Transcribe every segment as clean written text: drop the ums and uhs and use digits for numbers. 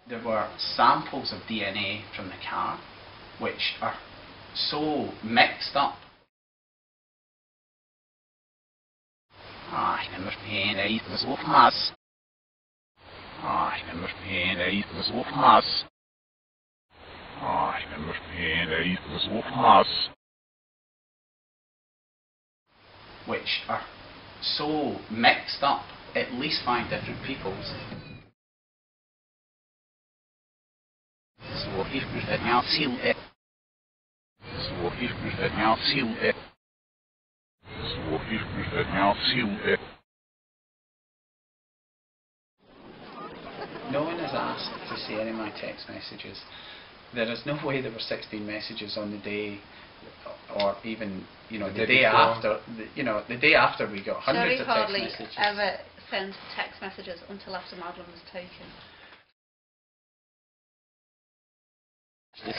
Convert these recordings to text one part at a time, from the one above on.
there were samples of DNA from the car which are so mixed up. I remember paying it was off mass. I remember paying it was off mass. I remember paying it was off mass. Which are so mixed up, at least 5 different peoples. Så hyfset jag till det. Så hyfset jag till det. Så hyfset jag till det. No one is asked to see any of my text messages. There is no way there were 16 messages on the day, or even, the day after. The day after we got hundreds of text messages. Gerry hardly ever sent text messages until after Madeleine was taken. But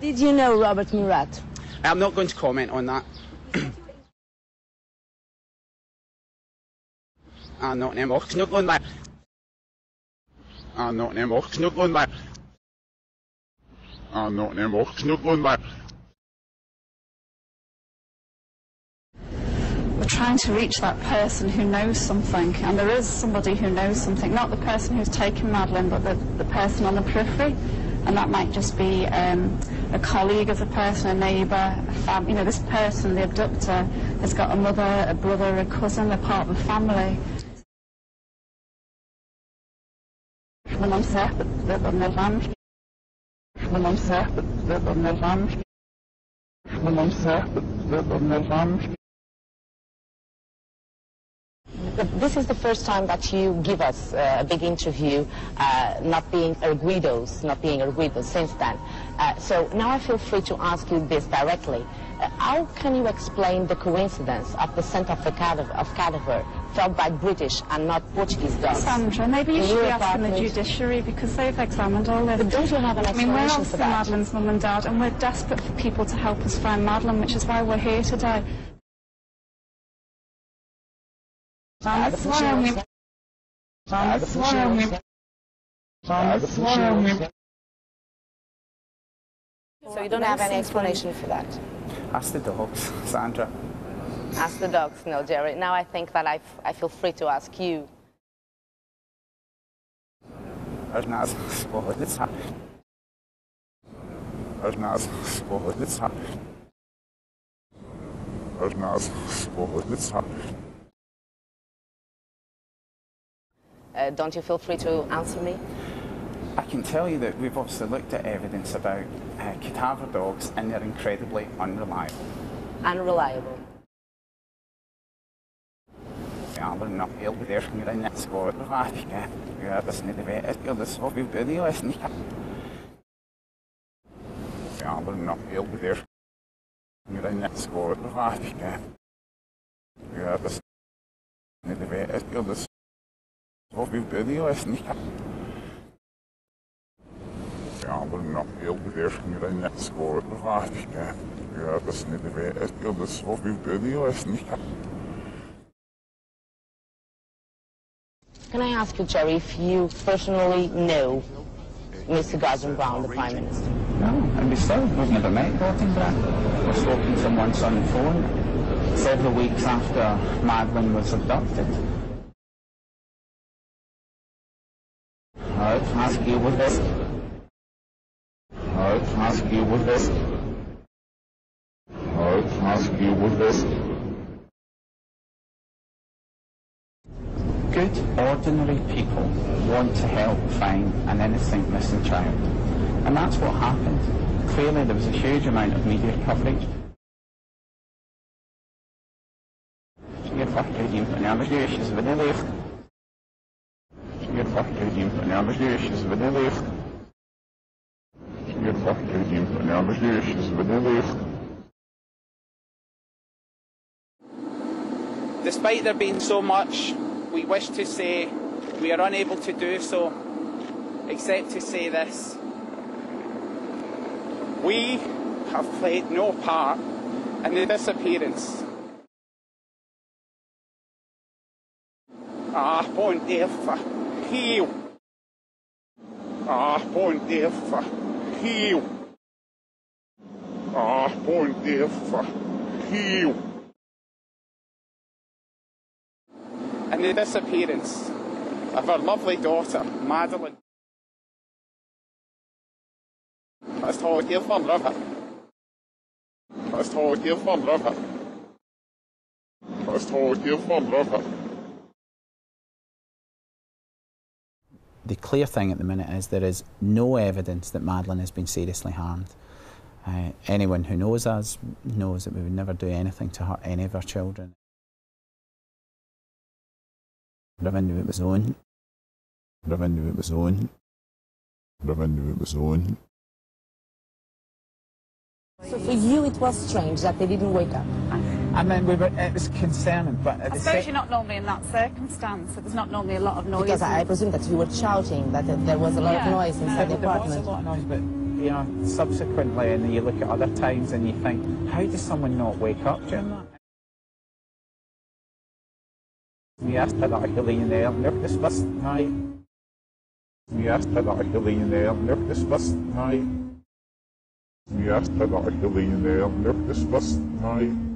did you know Robert Murat? I'm not going to comment on that. I'm not anymore knuckling back. I'm not anymore knuckling back. I'm not anymore knuckling back. We're trying to reach that person who knows something, and there is somebody who knows something, not the person who's taken Madeleine, but the person on the periphery. And that might just be a colleague of the person, a neighbour, a family. This person, the abductor, has got a mother, a brother, a cousin, they're part of a family. This is the first time that you give us a big interview, not being arguidos since then. So now I feel free to ask you this directly. How can you explain the coincidence of the scent of cadaver felt by British and not Portuguese dogs? Sandra, maybe you should be asking the judiciary, because they've examined all this. But don't you have an explanation for that? We're after Madeleine's mum and dad, and we're desperate for people to help us find Madeleine, which is why we're here today. So you don't have any explanation for that? Ask the dogs, Sandra. Ask the dogs, no, Gerry. Now I think that I feel free to ask you. Don't you feel free to answer me? I can tell you that we've obviously looked at evidence about cadaver dogs, and they're incredibly unreliable. Unreliable. Ja, maar nog heel bedrijf nu in het spoor gaat. Ja, dat is niet de weg. Dat is zoveel video is niet. Ja, maar nog heel bedrijf nu in het spoor gaat. Ja, dat is niet de weg. Dat is zoveel video is niet. Ja, maar nog heel bedrijf nu in het spoor gaat. Ja, dat is niet de weg. Dat is zoveel video is niet. Can I ask you, Gerry, if you personally know Mr. Gordon Brown, the Prime Minister? No, and we've never met Gordon Brown. We've spoken to him once on the phone, several weeks after Madeleine was abducted. I'd ask you with this. I'd ask you with this. I'd ask you with this. Good, ordinary people want to help find an innocent missing child. And that's what happened. Clearly there was a huge amount of media coverage. Despite there being so much we wish to say, we are unable to do so, except to say this. We have played no part in the disappearance. Bon Defa, heal. Bon Defa, heal. Bon Defa, heal. And the disappearance of our lovely daughter, Madeleine. Let's talk here from River. Let's talk here from River. Let's talk here from River. The clear thing at the minute is there is no evidence that Madeleine has been seriously harmed. Anyone who knows us knows that we would never do anything to hurt any of our children. River knew it was on. River knew it was on. River knew it was on. So for you it was strange that they didn't wake up? I mean, it was concerning, but I suppose you're not normally in that circumstance, so there's not normally a lot of noise. Because I presume that you were shouting, that there was a lot of noise inside the apartment. There was a lot of noise, but, you know, subsequently, and you look at other times and you think, how does someone not wake up during that? Vi är där lyckades bäst, nej. Vi är där lyckades bäst, nej. Vi är där lyckades bäst, nej.